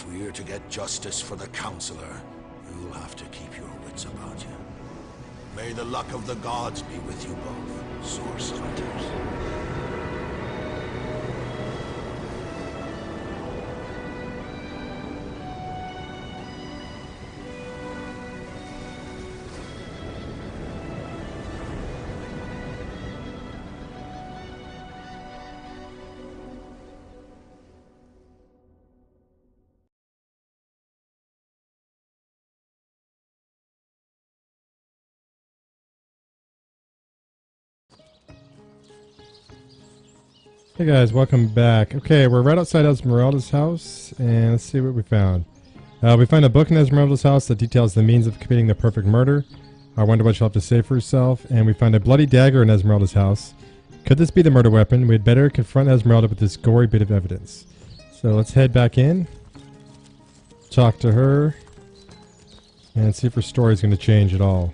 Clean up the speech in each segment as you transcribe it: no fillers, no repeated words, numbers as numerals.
If we're to get justice for the Counselor, you'll have to keep your wits about you. May the luck of the gods be with you both, Source Hunters. Hey guys, welcome back. Okay, we're right outside Esmeralda's house, and let's see what we found. We find a book in Esmeralda's house that details the means of committing the perfect murder. I wonder what she'll have to say for herself. And we find a bloody dagger in Esmeralda's house. Could this be the murder weapon? We'd better confront Esmeralda with this gory bit of evidence. So let's head back in, talk to her, and see if her story's going to change at all.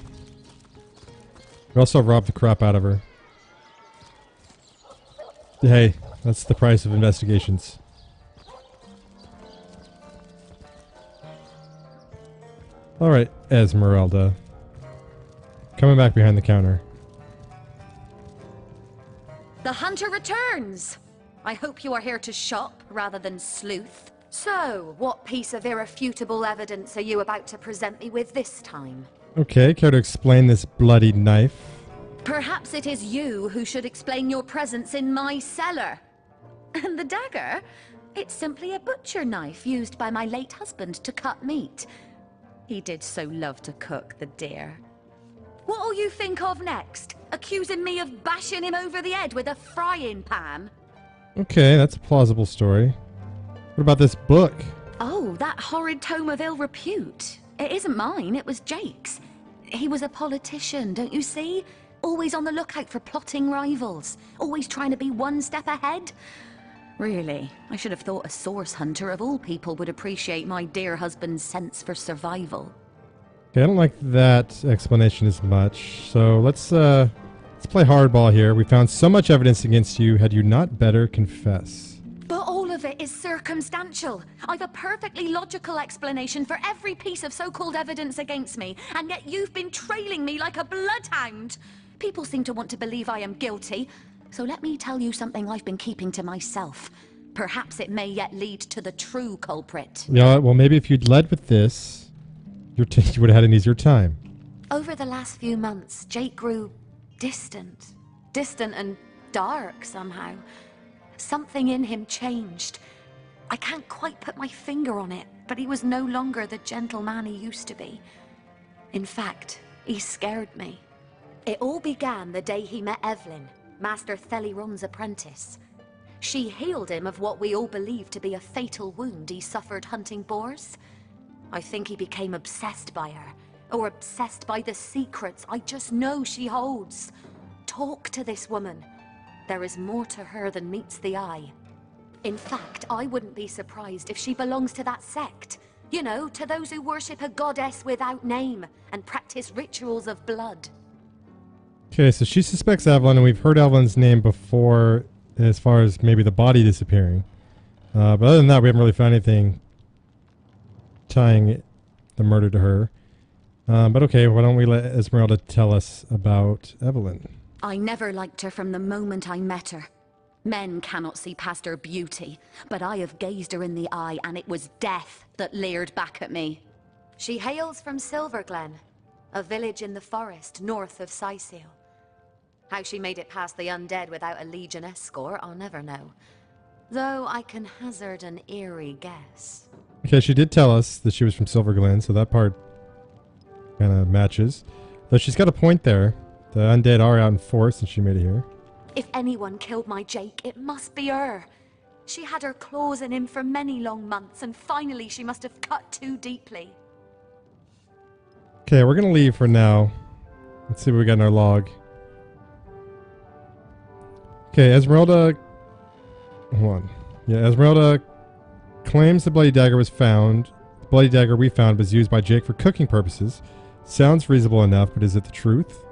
We also robbed the crap out of her. Hey, that's the price of investigations. Alright, Esmeralda. Coming back behind the counter. The hunter returns! I hope you are here to shop rather than sleuth. So, what piece of irrefutable evidence are you about to present me with this time? Okay, care to explain this bloody knife? Perhaps it is you who should explain your presence in my cellar. And the dagger? It's simply a butcher knife used by my late husband to cut meat. He did so love to cook, the dear. What'll you think of next? Accusing me of bashing him over the head with a frying pan? Okay, that's a plausible story. What about this book? Oh, that horrid tome of ill repute. It isn't mine, it was Jake's. He was a politician, don't you see? Always on the lookout for plotting rivals. Always trying to be one step ahead. Really, I should have thought a source hunter of all people would appreciate my dear husband's sense for survival. Okay, I don't like that explanation as much. So let's play hardball here. We found so much evidence against you. Had you not better confess? But all of it is circumstantial. I've a perfectly logical explanation for every piece of so-called evidence against me, and yet you've been trailing me like a bloodhound. People seem to want to believe I am guilty, so let me tell you something I've been keeping to myself. Perhaps it may yet lead to the true culprit. Yeah, well, maybe if you'd led with this, you would have had an easier time. Over the last few months, Jake grew distant. Distant and dark somehow. Something in him changed. I can't quite put my finger on it, but he was no longer the gentleman he used to be. In fact, he scared me. It all began the day he met Evelyn, Master Theliron's apprentice. She healed him of what we all believed to be a fatal wound he suffered hunting boars. I think he became obsessed by her, or obsessed by the secrets I just know she holds. Talk to this woman. There is more to her than meets the eye. In fact, I wouldn't be surprised if she belongs to that sect. You know, to those who worship a goddess without name and practice rituals of blood. Okay, so she suspects Evelyn, and we've heard Evelyn's name before as far as maybe the body disappearing. But other than that, we haven't really found anything tying the murder to her. But okay, why don't we let Esmeralda tell us about Evelyn? I never liked her from the moment I met her. Men cannot see past her beauty, but I have gazed her in the eye, and it was death that leered back at me. She hails from Silverglen, a village in the forest north of Sicil. How she made it past the undead without a Legion escort, I'll never know. Though I can hazard an eerie guess. Okay, she did tell us that she was from Silverglen, so that part kind of matches. Though she's got a point there. The undead are out in force, and she made it here. If anyone killed my Jake, it must be her. She had her claws in him for many long months, and finally she must have cut too deeply. Okay, we're going to leave for now. Let's see what we got in our log. Okay, Esmeralda... Hold on. Yeah, Esmeralda claims the bloody dagger was found. The bloody dagger we found was used by Jake for cooking purposes. Sounds reasonable enough, but is it the truth?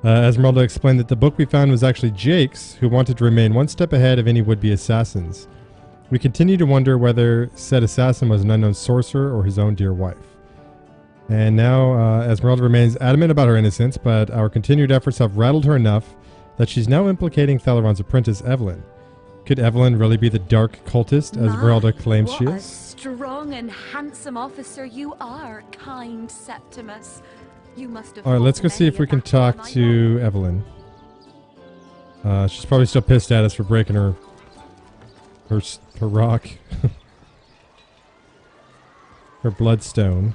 Esmeralda explained that the book we found was actually Jake's, who wanted to remain one step ahead of any would-be assassins. We continue to wonder whether said assassin was an unknown sorcerer or his own dear wife. And now Esmeralda remains adamant about her innocence, but our continued efforts have rattled her enough that she's now implicating Theleron's apprentice, Evelyn. Could Evelyn really be the dark cultist Esmeralda claims she What a is? strong and handsome officer you are, kind Septimus. You must have. Alright, let's go see if we can talk to Evelyn. She's probably still pissed at us for breaking her rock. Her bloodstone.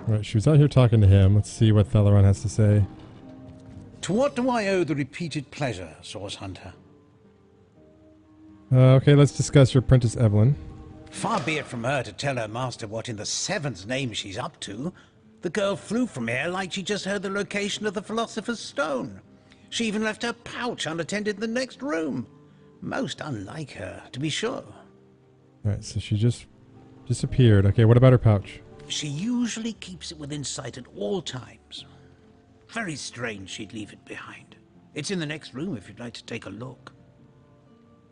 Alright, she was out here talking to him. Let's see what Theleron has to say. To what do I owe the repeated pleasure, Source Hunter? Okay, let's discuss your apprentice, Evelyn. Far be it from her to tell her master what in the seven's name she's up to. The girl flew from here like she just heard the location of the Philosopher's Stone. She even left her pouch unattended in the next room. Most unlike her, to be sure. Alright, so she just disappeared. Okay, what about her pouch? She usually keeps it within sight at all times. Very strange she'd leave it behind. It's in the next room if you'd like to take a look.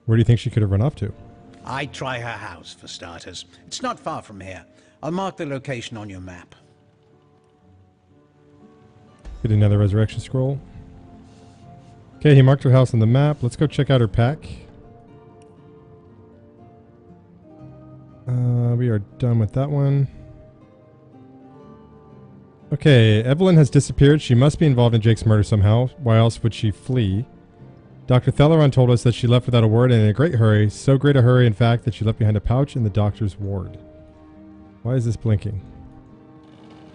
Where do you think she could have run off to? I'd try her house, for starters. It's not far from here. I'll mark the location on your map. Get another resurrection scroll. Okay, he marked her house on the map. Let's go check out her pack. We are done with that one. Okay, Evelyn has disappeared. She must be involved in Jake's murder somehow. Why else would she flee? Dr. Theleron told us that she left without a word and in a great hurry. So great a hurry, in fact, that she left behind a pouch in the doctor's ward. Why is this blinking?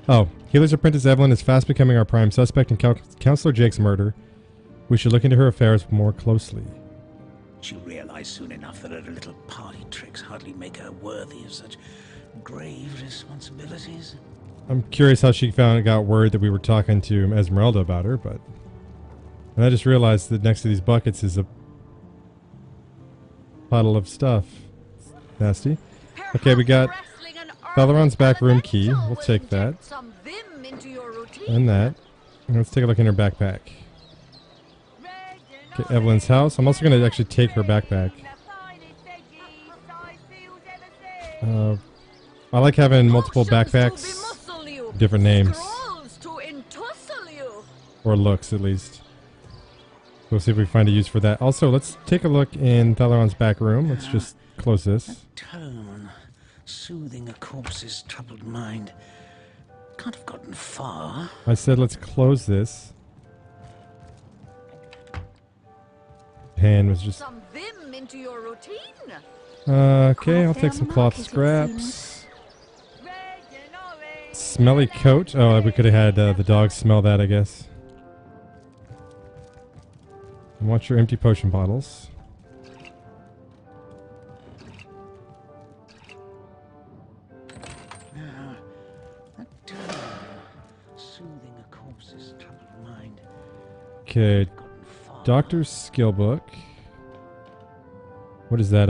Oh, Healer's apprentice Evelyn is fast becoming our prime suspect in Counselor Jake's murder. We should look into her affairs more closely. She'll realize soon enough that her little party tricks hardly make her worthy of such grave responsibilities. I'm curious how she got word that we were talking to Esmeralda about her, but... And I just realized that next to these buckets is a puddle of stuff. Nasty. Okay, we got Theleron's back room key. We'll take that. And that. And let's take a look in her backpack. Okay, Evelyn's house. I'm also going to actually take her backpack. I like having multiple backpacks. Different names. Or looks, at least. We'll see if we find a use for that. Also, let's take a look in Theleron's back room. Let's just close this. Tone, soothing a corpse's troubled mind. Can't have gotten far. I said let's close this. Hand was just... Some vim into your routine. Okay, I'll take some cloth scraps. Smelly coat. Oh, we could have had the dog smell that, I guess. And watch your empty potion bottles. Soothing a corpse's troubled mind. Okay, Doctor's skill book. What is that?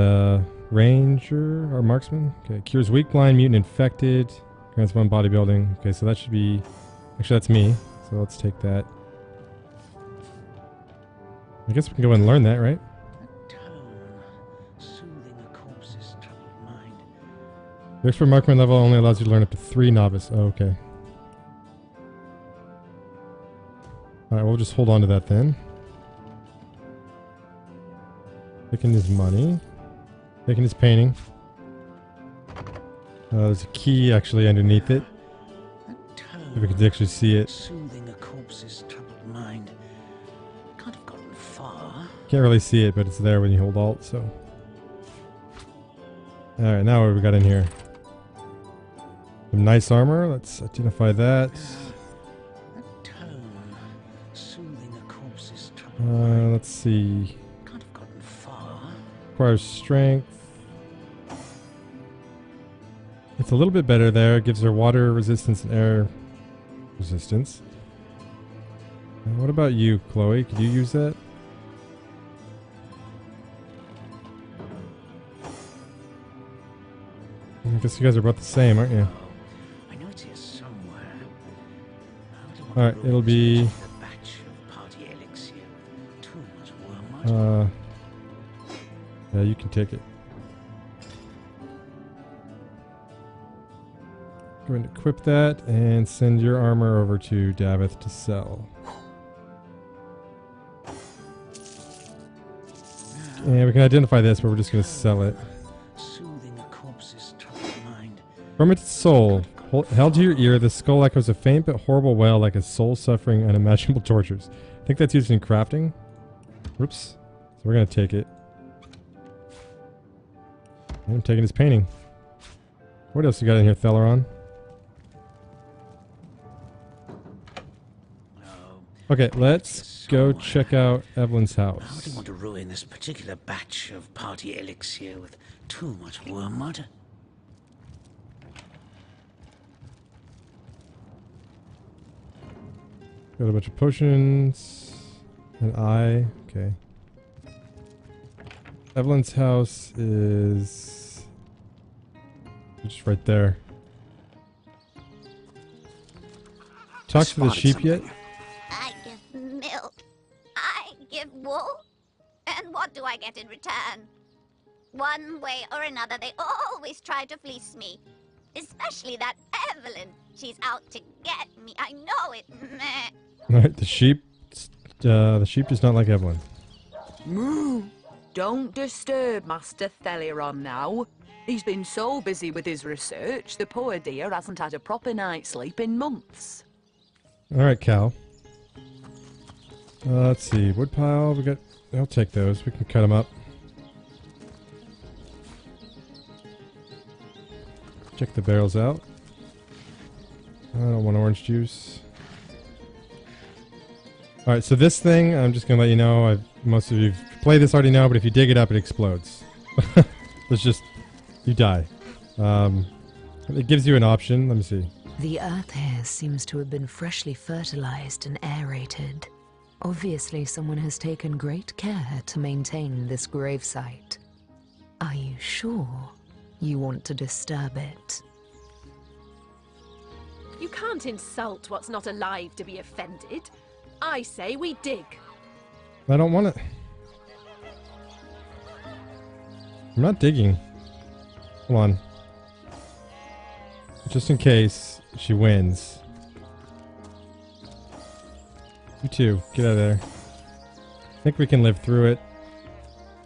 Ranger or marksman? Okay, cures weak, blind, mutant, infected. Grants one bodybuilding. Okay, so that should be... Actually, that's me. So let's take that. I guess we can go and learn that, right? The expert marksman level only allows you to learn up to 3 novice. Oh, okay. Alright, we'll just hold on to that then. Taking his money. Taking his painting. There's a key actually underneath it. If we can actually see it. Soothing a corpse's troubled mind. Can't have gotten far. Can't really see it, but it's there when you hold Alt, so. Alright, now what have we got in here? Some nice armor. Let's identify that. Let's see. Can't have gotten far. Requires strength. It's a little bit better there. It gives her water resistance and air resistance. And what about you, Chloe? Could you use that? I guess you guys are about the same, aren't you? I Alright, it'll be... A batch of party elixir with too much wormwood. Yeah, you can take it. Go ahead and equip that and send your armor over to Davith to sell. And we can identify this, but we're just going to sell it. Soothing a corpse's troubled mind. From its soul, held to your ear, the skull echoes a faint but horrible wail like a soul suffering unimaginable tortures. I think that's used in crafting. Whoops. So we're going to take it. I'm taking his painting. What else you got in here, Theleron? Okay, let's go check out Evelyn's house. I wouldn't want to ruin this particular batch of party elixir with too much wormwood. Got a bunch of potions. An eye. Okay. Evelyn's house is just right there. Talk to the sheep yet? I give milk. I give wool. And what do I get in return? One way or another, they always try to fleece me. Especially that Evelyn. She's out to get me. I know it. Meh. Alright, the sheep does not like Evelyn. Moo! Don't disturb Master Theleron now. He's been so busy with his research, the poor dear hasn't had a proper night's sleep in months. Alright, Cal. Let's see. Woodpile, we got... I'll take those. We can cut them up. Check the barrels out. I don't want orange juice. Alright, so this thing, I'm just going to let you know, most of you who've played this already know, but if you dig it up, it explodes. It's just... You die. It gives you an option. Let me see. The earth here seems to have been freshly fertilized and aerated. Obviously, someone has taken great care to maintain this gravesite. Are you sure you want to disturb it? You can't insult what's not alive to be offended. I say we dig. I don't want it. I'm not digging. Come on. Just in case she wins. You too. Get out of there. I think we can live through it.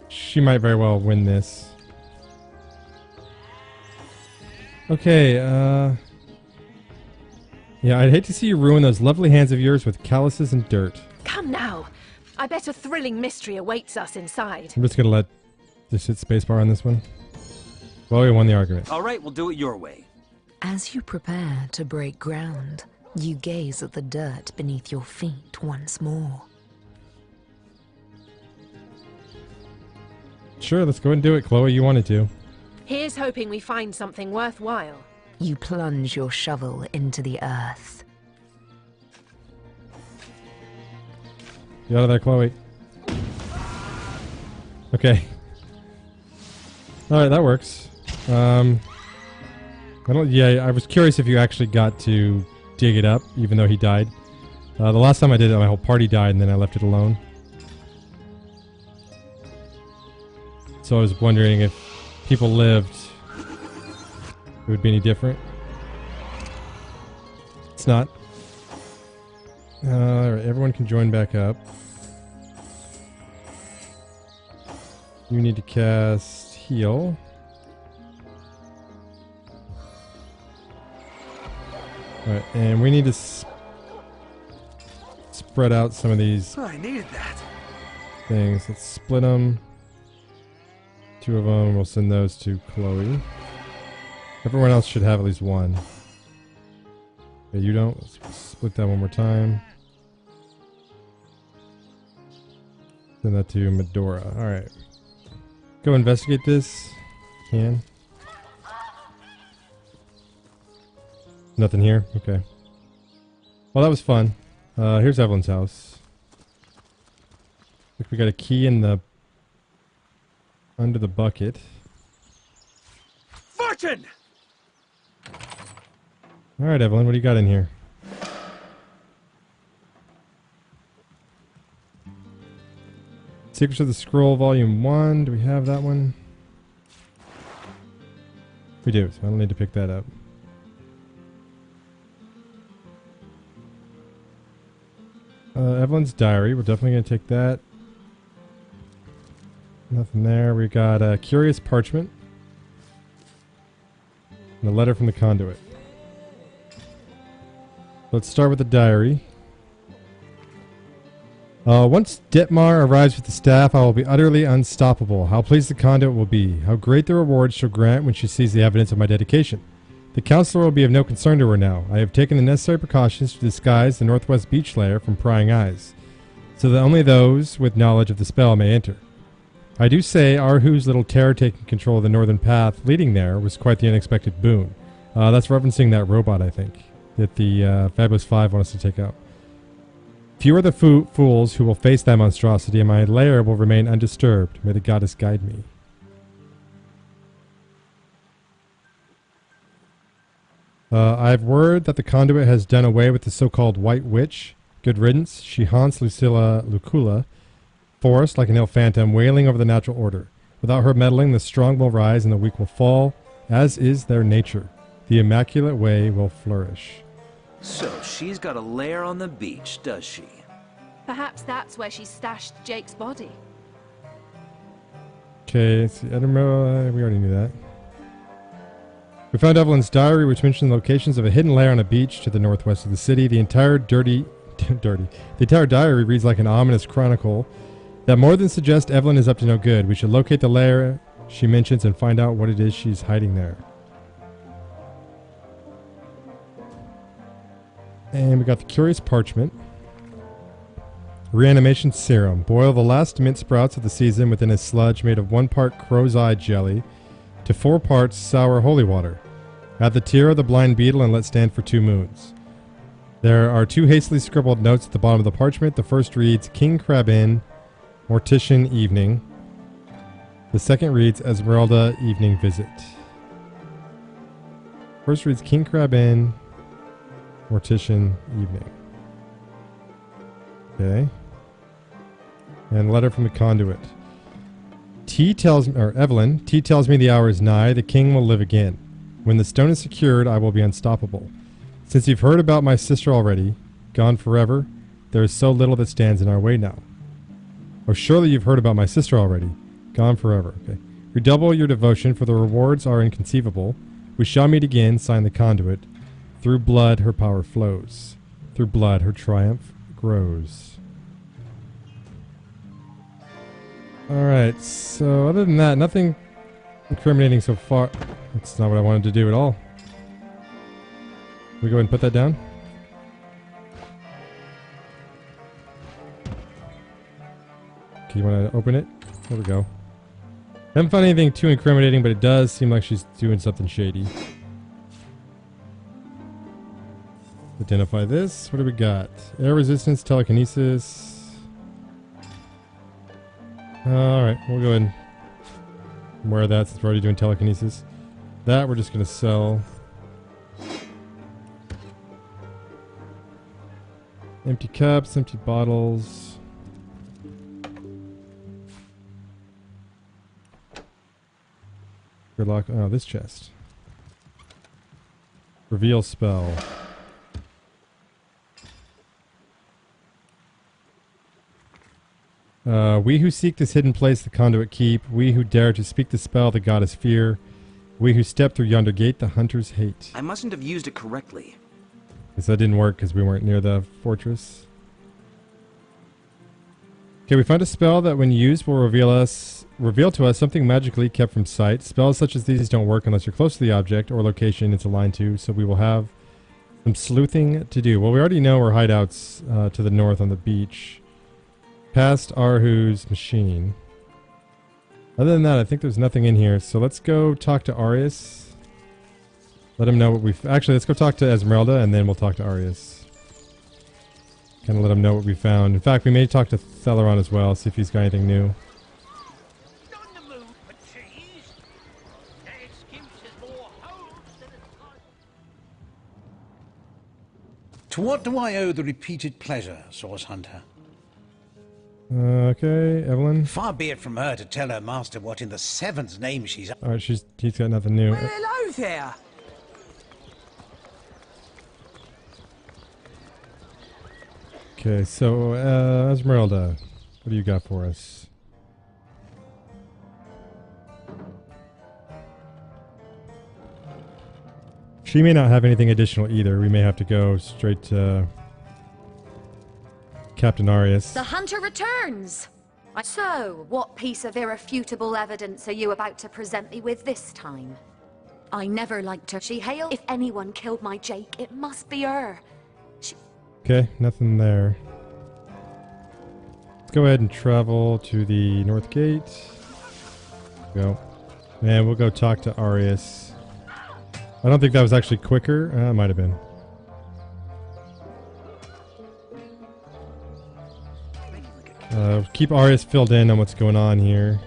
She might very well win this. Okay, yeah, I'd hate to see you ruin those lovely hands of yours with calluses and dirt. Come now. I bet a thrilling mystery awaits us inside. I'm just gonna let this hit spacebar on this one. Well, we won the argument. All right, we'll do it your way. As you prepare to break ground, you gaze at the dirt beneath your feet once more. Sure, let's go and do it, Chloe. You wanted to. Here's hoping we find something worthwhile. You plunge your shovel into the earth. Get out of there, Chloe. Okay. Alright, that works. Yeah, I was curious if you actually got to dig it up, even though he died. The last time I did it, my whole party died, and then I left it alone. So I was wondering if people lived, it would be any different. It's not. Alright, everyone can join back up. You need to cast heal. Alright, and we need to spread out some of these I needed that. things. Let's split them. 2 of them, we'll send those to Chloe. Everyone else should have at least one. Okay, you don't. Let's split that one more time. Send that to Medora. Alright. Go investigate this. Can. Nothing here? Okay. Well, that was fun. Here's Evelyn's house. Look, we got a key in the... under the bucket. Fortune! Alright, Evelyn, what do you got in here? Secrets of the Scroll, Volume 1. Do we have that one? We do, so I don't need to pick that up. Evelyn's Diary. We're definitely going to take that. Nothing there. We got a Curious Parchment. And a letter from the Conduit. Let's start with the diary. Once Detmar arrives with the staff, I will be utterly unstoppable. How pleased the Conduit will be. How great the reward she'll grant when she sees the evidence of my dedication. The counselor will be of no concern to her now. I have taken the necessary precautions to disguise the Northwest Beach lair from prying eyes, so that only those with knowledge of the spell may enter. I do say Arhu's little terror taking control of the northern path leading there was quite the unexpected boon. That's referencing that robot, I think, that the Fabulous Five want us to take out. Few are the fools who will face that monstrosity, and my lair will remain undisturbed. May the goddess guide me. I've word that the Conduit has done away with the so-called White Witch. Good riddance. She haunts Lucula Forest like an ill phantom, wailing over the natural order. Without her meddling, the strong will rise and the weak will fall, as is their nature. The Immaculate Way will flourish. So she's got a lair on the beach, does she? Perhaps that's where she stashed Jake's body. Okay, let's see. Edinburgh, we already knew that. We found Evelyn's diary, which mentioned the locations of a hidden lair on a beach to the northwest of the city. The entire The entire diary reads like an ominous chronicle that more than suggests Evelyn is up to no good. We should locate the lair she mentions and find out what it is she's hiding there. And we got the Curious Parchment. Reanimation Serum. Boil the last mint sprouts of the season within a sludge made of 1 part crow's eye jelly to 4 parts sour holy water. Add the tear of the blind beetle and let stand for 2 moons. There are 2 hastily scribbled notes at the bottom of the parchment. The first reads, King Crab Inn, Mortician Evening. The second reads, Esmeralda Evening Visit. First reads, King Crab Inn, Mortician Evening. Okay. And letter from the Conduit. Evelyn, T tells me the hour is nigh, the king will live again. When the stone is secured, I will be unstoppable. Since you've heard about my sister already, gone forever, there is so little that stands in our way now. Oh, surely you've heard about my sister already, gone forever. Okay. Redouble your devotion, for the rewards are inconceivable. We shall meet again, sign the Conduit. Through blood her power flows. Through blood her triumph grows. Alright, so other than that, nothing incriminating so far. That's not what I wanted to do at all. We go ahead and put that down. Okay, you want to open it? There we go. Haven't found anything too incriminating, but it does seem like she's doing something shady. Identify this. What do we got? Air resistance, telekinesis. Alright, we'll go ahead and wear that since we're already doing telekinesis. That we're just going to sell. Empty cups, empty bottles. Good luck. Oh, this chest. Reveal spell. We who seek this hidden place the Conduit keep, we who dare to speak the spell the goddess fear, we who step through yonder gate the hunters hate. I mustn't have used it correctly. Guess that didn't work because we weren't near the fortress. Okay, we found a spell that when used will reveal to us something magically kept from sight. Spells such as these don't work unless you're close to the object or location it's aligned to, so we will have some sleuthing to do. Well, we already know our hideouts to the north on the beach. Past Arhu's machine. Other than that, I think there's nothing in here. So let's go talk to Arius. Let him know what we've... Actually, let's go talk to Esmeralda, and then we'll talk to Arius. Kind of let him know what we found. In fact, we may talk to Theleron as well, see if he's got anything new. To what do I owe the repeated pleasure, Source Hunter? Okay, Evelyn. Far be it from her to tell her master what in the seven's name she's up. Alright, he's got nothing new. Well, hello there. Okay, so, Esmeralda, what do you got for us? She may not have anything additional either. We may have to go straight to Captain Arius. The hunter returns! So, what piece of irrefutable evidence are you about to present me with this time? I never liked her. She hailed. If anyone killed my Jake, it must be her. Okay, nothing there. Let's go ahead and travel to the North Gate. Go. And we'll go talk to Arius. I don't think that was actually quicker. It might have been. Keep Arius filled in on what's going on here.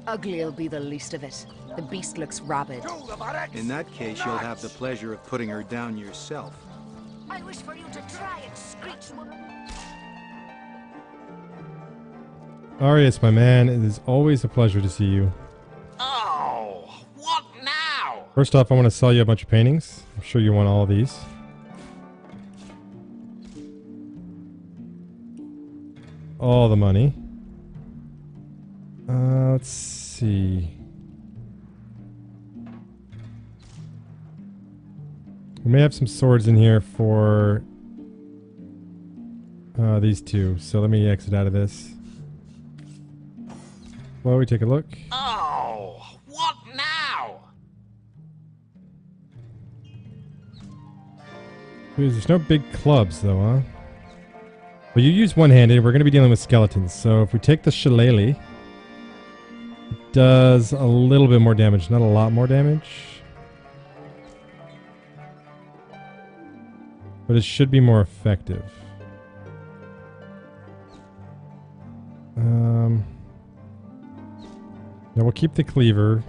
Ugly'll be the least of it. The beast looks rabid. In that case, you'll have the pleasure of putting her down yourself. I wish for you to try and screech. Arius, my man, it is always a pleasure to see you. Oh, what now? First off, I want to sell you a bunch of paintings. I'm sure you want all of these. All the money. Let's see. We may have some swords in here for these two. So let me exit out of this. Well, we take a look. Oh, what now? There's no big clubs, though, huh? Well, you use one-handed. We're going to be dealing with skeletons. So if we take the shillelagh, it does a little bit more damage. Not a lot more damage. But it should be more effective. Now we'll keep the cleaver.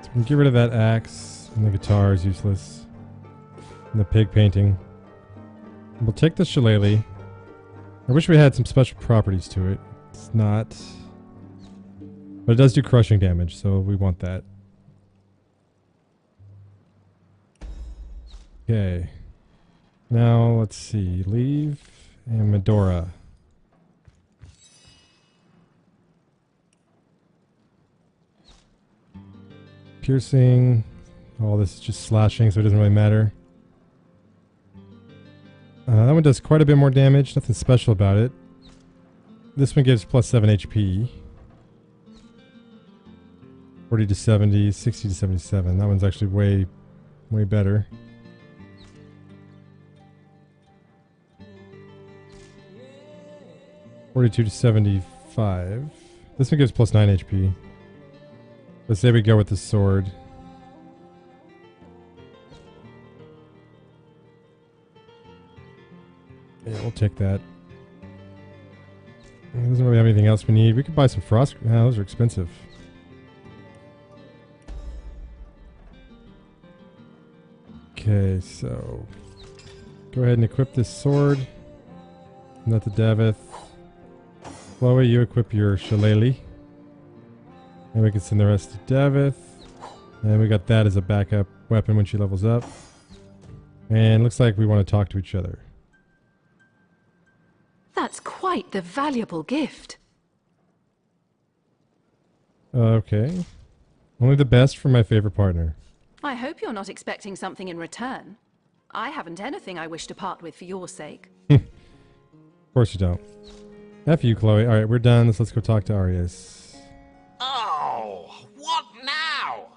So we'll get rid of that axe. And the guitar is useless. And the pig painting. We'll take the shillelagh. I wish we had some special properties to it. It's not. But it does do crushing damage, so we want that. Okay. Now, let's see. Leave and Medora. Piercing. All this is just slashing, so it doesn't really matter. That one does quite a bit more damage. Nothing special about it. This one gives plus 7 HP. 40 to 70, 60 to 77. That one's actually way better. $42 to 75. This one gives plus 9 HP. Let's say we go with the sword. Yeah, we'll take that. It doesn't really have anything else we need. We could buy some frost. No, those are expensive. Okay, so go ahead and equip this sword. Not the Davith. Chloe, you equip your shillelagh. And we can send the rest to Davith. And we got that as a backup weapon when she levels up. And looks like we want to talk to each other. That's quite the valuable gift. Okay. Only the best for my favorite partner. I hope you're not expecting something in return. I haven't anything I wish to part with for your sake. Of course you don't. F you, Chloe. Alright, we're done. Let's go talk to Arius. Oh, what now?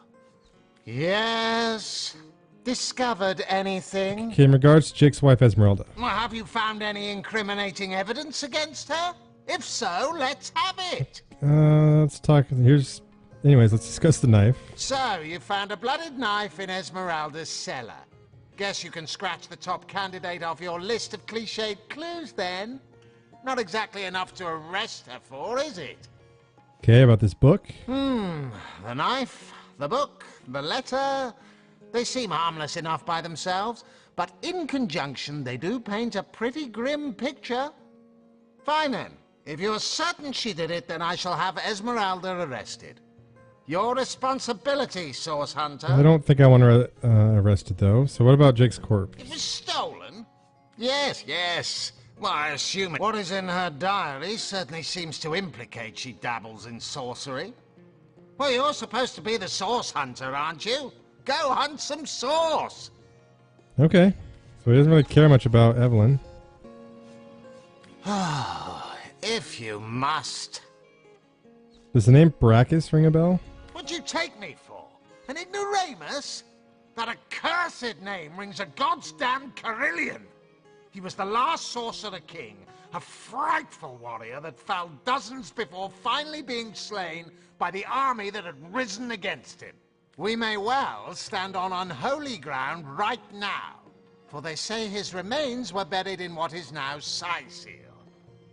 Yes. Discovered anything? Okay, in regards to Jake's wife, Esmeralda. Well, have you found any incriminating evidence against her? If so, let's have it. Let's talk. Anyways, let's discuss the knife. So, you found a blooded knife in Esmeralda's cellar. Guess you can scratch the top candidate off your list of cliched clues then. Not exactly enough to arrest her for, is it? Okay, about this book. The knife, The book, the letter, they seem harmless enough by themselves, but in conjunction they do paint a pretty grim picture. Fine then. If you're certain she did it, then I shall have Esmeralda arrested. Your responsibility, Source Hunter. I don't think I want her arrested, though. So what about Jake's corpse? It was stolen? Yes, yes. Well, I assume what is in her diary certainly seems to implicate she dabbles in sorcery. Well, you're supposed to be the Source Hunter, aren't you? Go hunt some source! Okay. So he doesn't really care much about Evelyn. If you must. Does the name Brachus ring a bell? What'd you take me for? An ignoramus? That accursed name rings a goddamn Carillion. He was the last Sorcerer King, a frightful warrior that fell dozens before finally being slain by the army that had risen against him. We may well stand on unholy ground right now, for they say his remains were buried in what is now Sicil,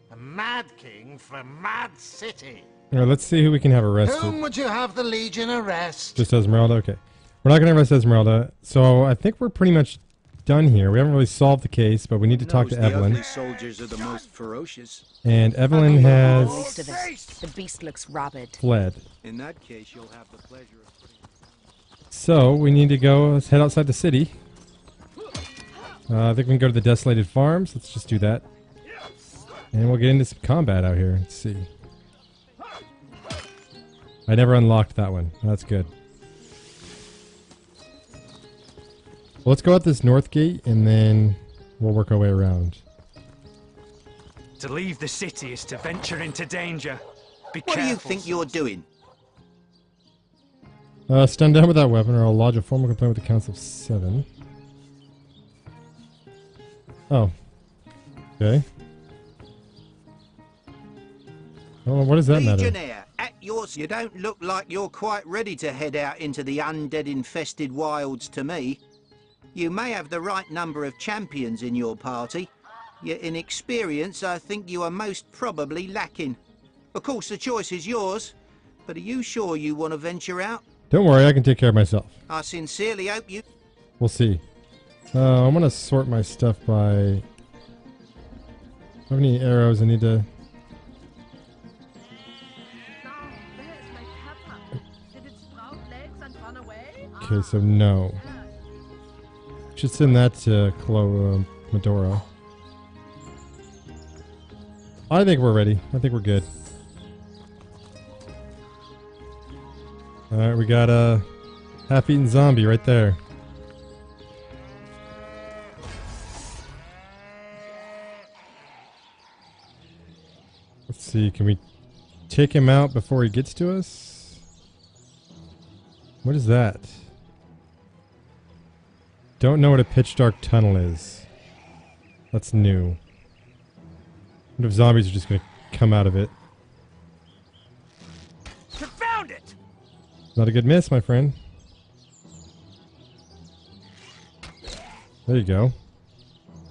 the Mad King from Mad City. All right, let's see who we can have arrested. Whom would you have the Legion arrest? Just Esmeralda? Okay. We're not going to arrest Esmeralda, so I think we're pretty much done here. We haven't really solved the case, but we need to talk to Evelyn. The ugly soldiers are the most ferocious. And Evelyn has Least of it. The beast looks rabid. fled. In that case, you'll have the pleasure of putting... So we need to go. Let's head outside the city. I think we can go to the Desolated Farms. Let's just do that. And we'll get into some combat out here. Let's see. I never unlocked that one. That's good. Well, let's go out this north gate, and then we'll work our way around. To leave the city is to venture into danger. Be What careful, do you think you're doing? Stand down with that weapon, or I'll lodge a formal complaint with the Council of 7. Oh. Okay. Oh, what does that matter? Legionnaire, at yours, you don't look like you're quite ready to head out into the undead-infested wilds to me. You may have the right number of champions in your party, yet in experience I think you are most probably lacking. Of course, the choice is yours, but are you sure you want to venture out? Don't worry, I can take care of myself. I sincerely hope you... We'll see. I'm going to sort my stuff by... How many arrows I need to... Okay, so no. Should send that to Medora. I think we're ready. I think we're good. Alright, we got a half-eaten zombie right there. Let's see, can we take him out before he gets to us? What is that? Don't know what a pitch dark tunnel is. That's new. What if zombies are just gonna come out of it? Confound it! Not a good miss, my friend. There you go.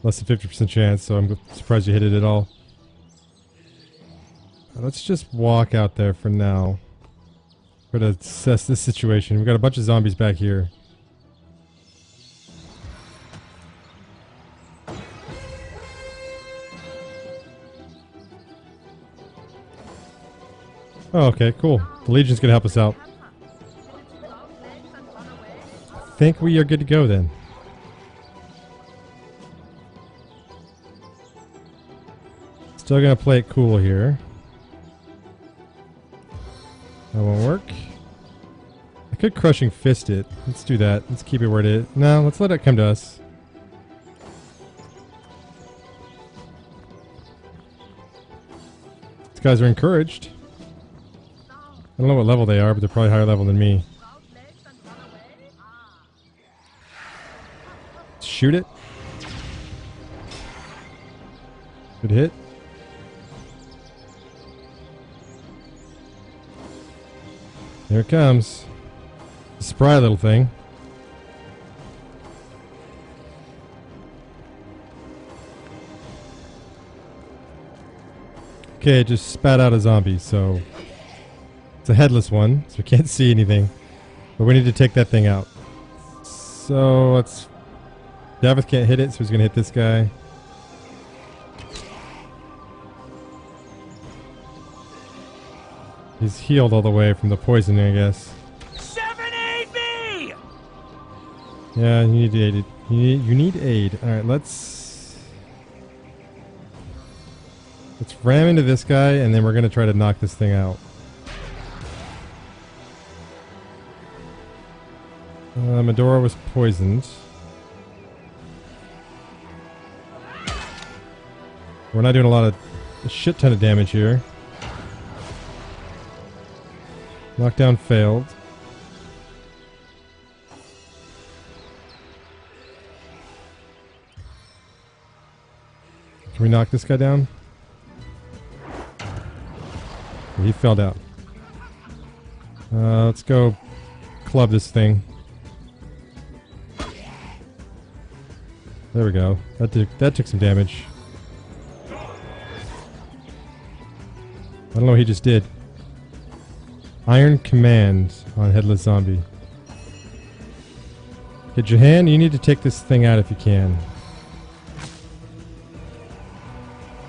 Less than 50% chance, so I'm surprised you hit it at all. Let's just walk out there for now. We're gonna assess this situation. We've got a bunch of zombies back here. Oh, okay, cool. The Legion's gonna help us out. I think we are good to go then. Still gonna play it cool here. That won't work. I could Crushing Fist it. Let's do that. Let's keep it where it is. No, let's let it come to us. These guys are encouraged. I don't know what level they are, but they're probably higher level than me. Shoot it. Good hit. Here it comes. Spry little thing. Okay, it just spat out a zombie, so... It's a headless one, so we can't see anything. But we need to take that thing out. So let's... Davith can't hit it, so he's going to hit this guy. He's healed all the way from the poison, I guess. 780! Yeah, you need aid. You need aid. Alright, let's ram into this guy, and then we're going to try to knock this thing out. Medora was poisoned. We're not doing a shit ton of damage here. Knockdown failed. Can we knock this guy down? He fell down. Let's go club this thing. There we go. That took some damage. I don't know what he just did. Iron Command on Headless Zombie. Okay, Jahan, you need to take this thing out if you can.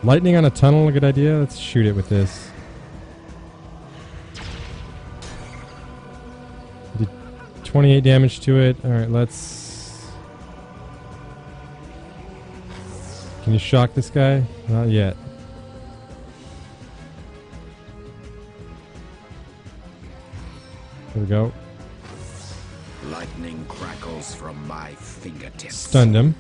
Lightning on a tunnel, a good idea? Let's shoot it with this. Did 28 damage to it. Alright, let's... Can you shock this guy? Not yet. There we go. Lightning crackles from my fingertips. Stunned him.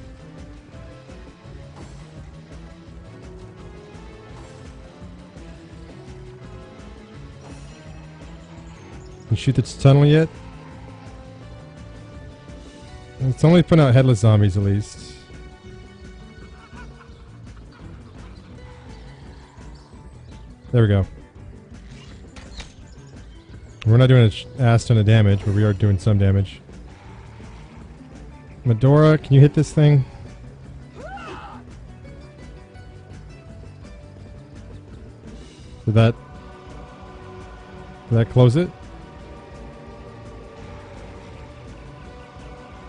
Can you shoot this tunnel yet? It's only putting out headless zombies at least. There we go. We're not doing an ass ton of damage, but we are doing some damage. Medora, can you hit this thing? Did that close it?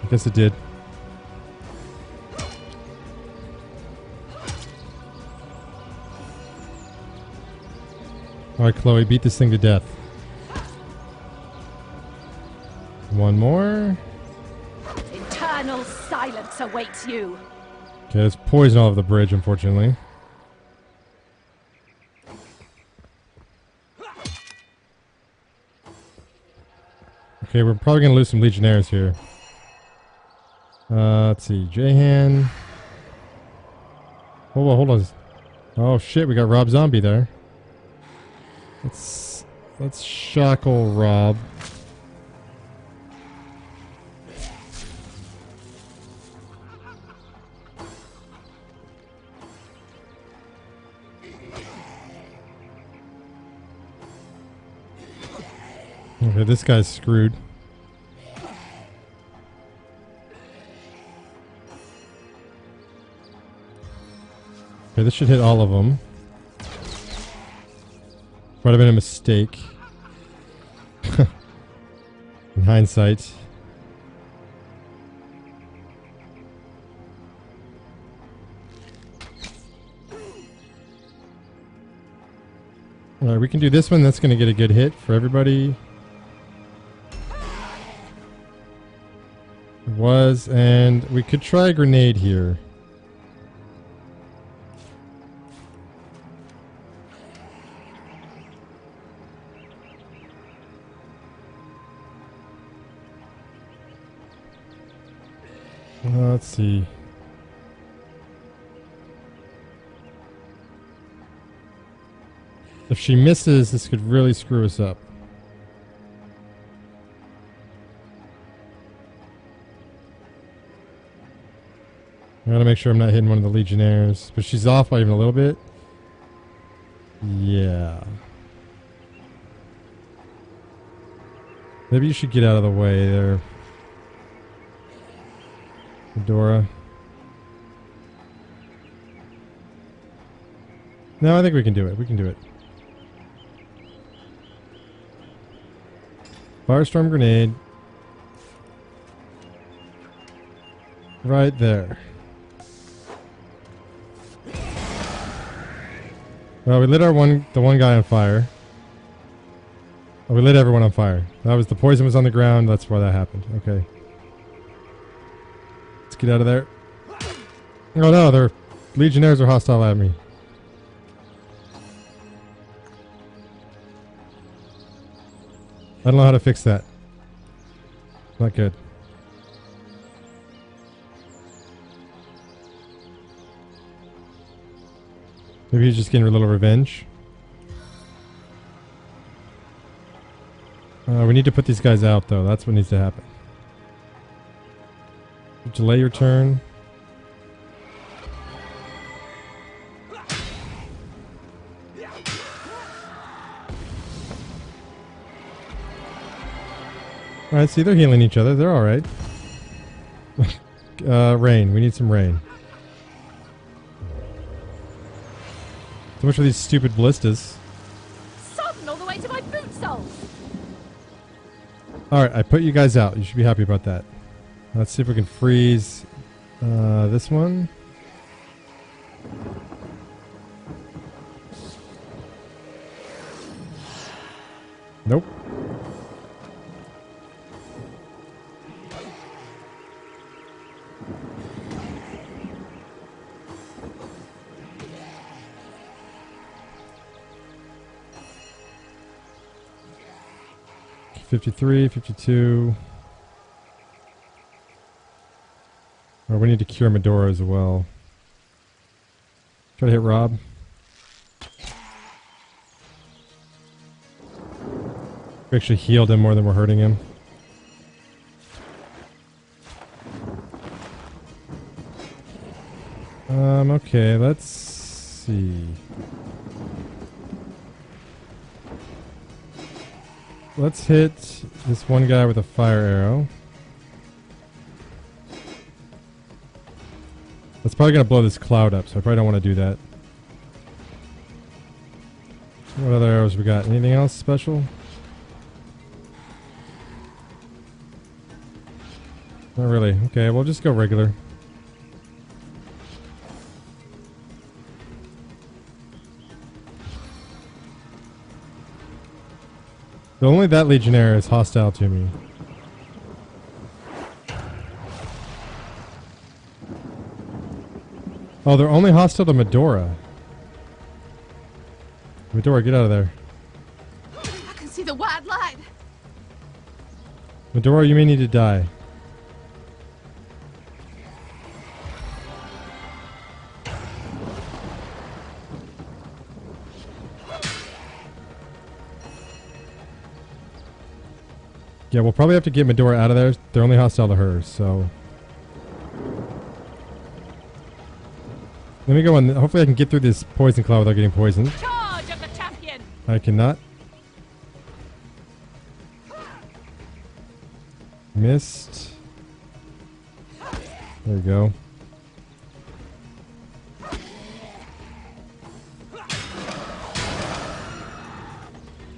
I guess it did. Alright, Chloe, beat this thing to death. One more. Eternal silence awaits you. Okay, there's poison all over the bridge, unfortunately. Okay, we're probably going to lose some Legionnaires here. Let's see. Jahan. Oh, hold on. Oh, shit, we got Rob Zombie there. Let's shackle Rob. Okay, this guy's screwed. Okay, this should hit all of them. Might have been a mistake. In hindsight. Alright, we can do this one. That's going to get a good hit for everybody. It was, and we could try a grenade here. Let's see. If she misses, this could really screw us up. I gotta make sure I'm not hitting one of the Legionnaires. But she's off by even a little bit. Yeah. Maybe you should get out of the way there, Dora. No, I think we can do it. We can do it. Firestorm grenade. Right there. Well, we lit the one guy on fire. Oh, we lit everyone on fire. That was the poison was on the ground. That's why that happened. Okay. Let's get out of there. Oh no, their legionnaires are hostile at me. I don't know how to fix that. Not good. Maybe he's just getting a little revenge. We need to put these guys out, though. That's what needs to happen. Delay your turn. Alright, see, they're healing each other. They're alright. Rain. We need some rain. So much for these stupid ballistas. Sodden all the way to my boot soles! Alright, I put you guys out. You should be happy about that. Let's see if we can freeze this one. Nope. $53, $52. Oh, we need to cure Medora as well. Try to hit Rob. We actually healed him more than we're hurting him. Okay, let's see. Let's hit this one guy with a fire arrow. That's probably going to blow this cloud up, so I probably don't want to do that. What other arrows we got? Anything else special? Not really. Okay, we'll just go regular. But only that Legionnaire is hostile to me. Oh, they're only hostile to Medora. Medora, get out of there. I can see the white light. Medora, you may need to die. Yeah, we'll probably have to get Medora out of there. They're only hostile to her, so... Let me go on. Hopefully I can get through this poison cloud without getting poisoned. Charge of the champion! I cannot. Missed. There we go.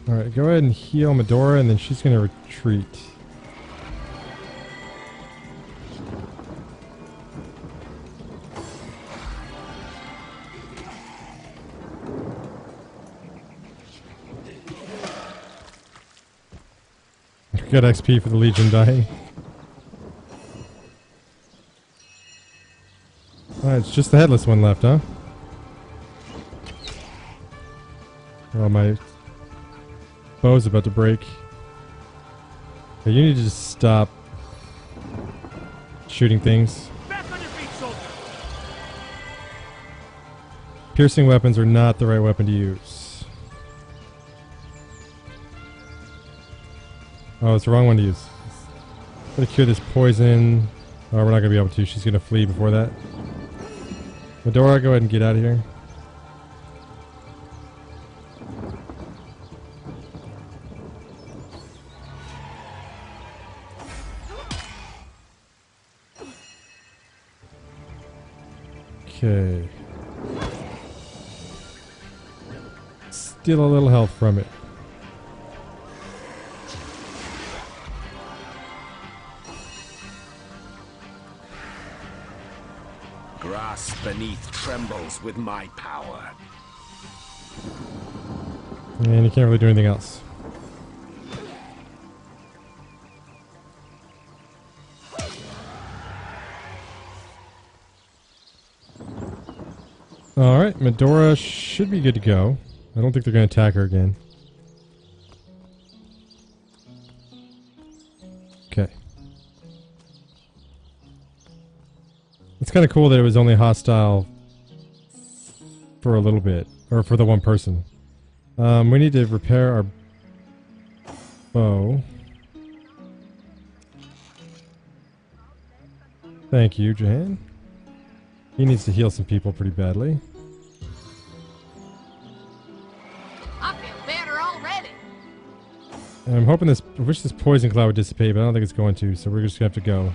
Alright, go ahead and heal Medora, and then she's going to retreat. Got XP for the Legion dying. Alright, it's just the headless one left, huh? Oh, my bow's about to break. Okay, you need to just stop shooting things. Back on your feet, soldier. Piercing weapons are not the right weapon to use. Oh, it's the wrong one to use. Gotta cure this poison. Oh, we're not gonna be able to. She's gonna flee before that. Medora, go ahead and get out of here. Okay. Steal a little health from it. grass beneath trembles with my power. And you can't really do anything else. Alright, Medora should be good to go. I don't think they're going to attack her again. Okay. It's kind of cool that it was only hostile for a little bit. Or for the one person. We need to repair our bow. Thank you, Jahan. He needs to heal some people pretty badly. I feel better already. And I'm hoping this... I wish this poison cloud would dissipate, but I don't think it's going to, so we're just going to have to go.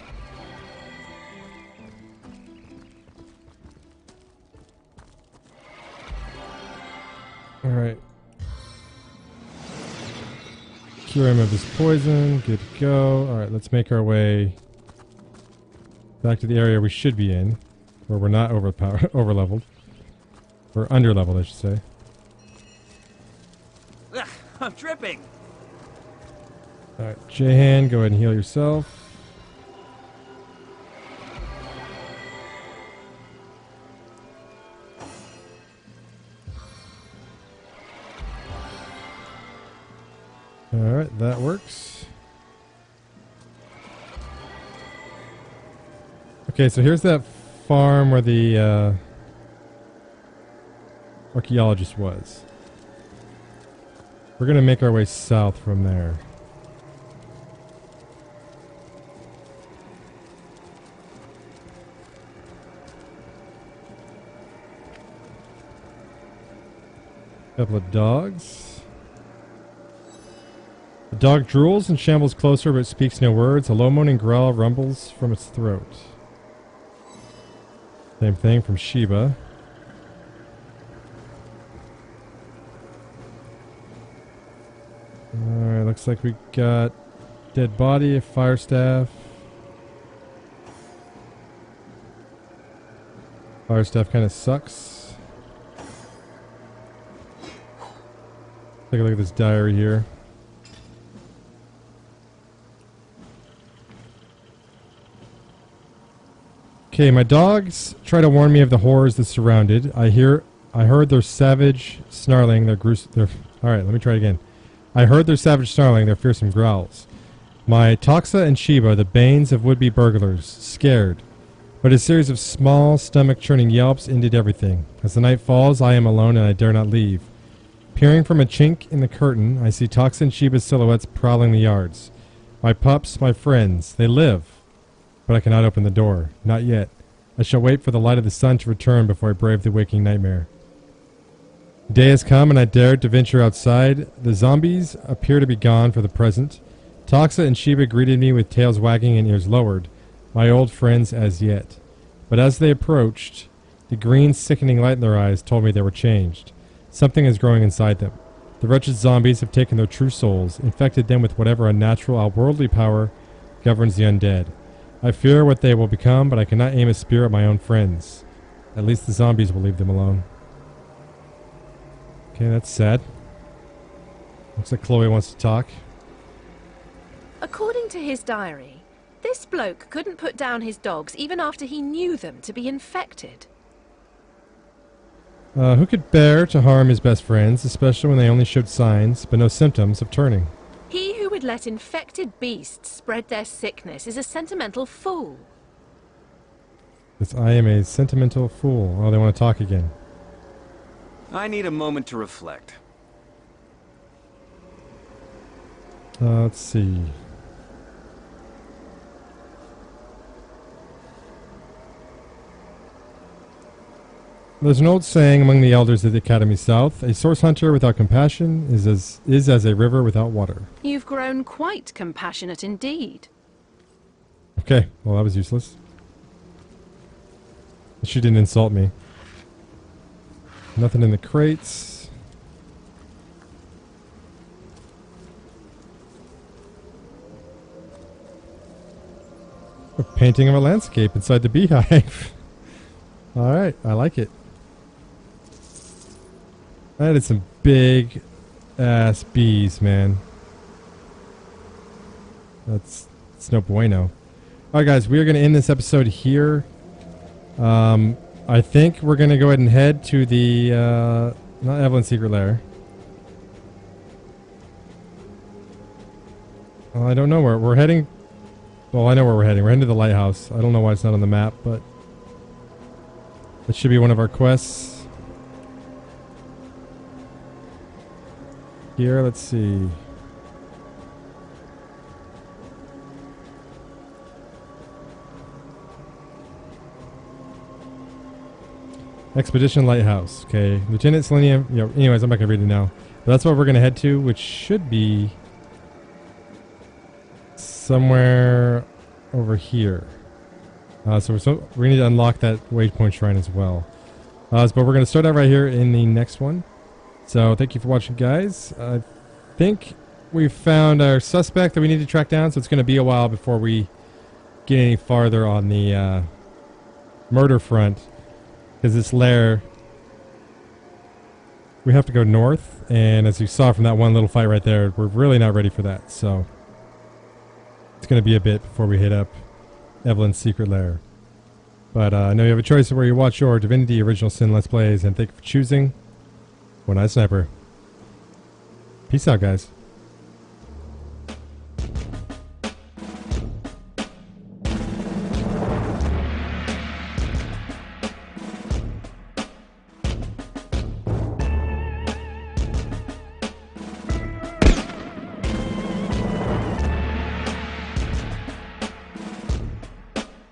Alright. Cure him of his poison. Good to go. Alright, let's make our way back to the area we should be in. Where we're not over-leveled. Or under-leveled, I should say. Ugh, I'm tripping. Alright, Jahan, go ahead and heal yourself. Alright, that works. Okay, so here's that farm where the archaeologist was. We're going to make our way south from there. Couple of dogs. The dog drools and shambles closer but speaks no words. A low moaning growl rumbles from its throat. Same thing from Sheba. Alright, looks like we got dead body, a fire staff. Fire staff kind of sucks. Take a look at this diary here. Okay, my dogs try to warn me of the horrors that surrounded. I heard their savage snarling, their alright, let me try it again. I heard their savage snarling, their fearsome growls. My Toxa and Sheba, the banes of would-be burglars, scared. But a series of small, stomach-churning yelps ended everything. As the night falls, I am alone and I dare not leave. Peering from a chink in the curtain, I see Toxa and Sheba's silhouettes prowling the yards. My pups, my friends, they live. But I cannot open the door. Not yet. I shall wait for the light of the sun to return before I brave the waking nightmare. Day has come and I dared to venture outside. The zombies appear to be gone for the present. Toxa and Sheba greeted me with tails wagging and ears lowered. My old friends as yet. But as they approached, the green sickening light in their eyes told me they were changed. Something is growing inside them. The wretched zombies have taken their true souls, infected them with whatever unnatural, outworldly power governs the undead. I fear what they will become, but I cannot aim a spear at my own friends. At least the zombies will leave them alone. Okay, that's sad. Looks like Chloe wants to talk. According to his diary, this bloke couldn't put down his dogs even after he knew them to be infected. Who could bear to harm his best friends, especially when they only showed signs, but no symptoms of turning? He who would let infected beasts spread their sickness is a sentimental fool. Yes, I am a sentimental fool. Oh, they want to talk again. I need a moment to reflect. Let's see. There's an old saying among the elders of the Academy South: a source hunter without compassion is as a river without water. You've grown quite compassionate indeed. Okay, well that was useless. She didn't insult me. Nothing in the crates. A painting of a landscape inside the beehive. Alright, I like it. That is some big ass bees, man. That's no bueno. Alright guys, we are going to end this episode here. I think we're going to go ahead and head to the, not Evelyn's secret lair. I don't know where we're heading. Well, I know where we're heading. We're heading to the lighthouse. I don't know why it's not on the map, but it should be one of our quests. Here, let's see. Expedition Lighthouse. Okay. Lieutenant Selenium. You know, anyways, I'm not going to read it now. But that's what we're going to head to, which should be somewhere over here. So we need to unlock that waypoint shrine as well. But we're going to start out right here in the next one. So thank you for watching, guys. I think we found our suspect that we need to track down, so it's going to be a while before we get any farther on the murder front. Because this lair, we have to go north, and as you saw from that one little fight right there, we're really not ready for that. So it's going to be a bit before we hit up Evelyn's secret lair. But I know you have a choice of where you watch your Divinity Original Sin Let's Plays, and thank you for choosing One Eye Sniper. Peace out, guys.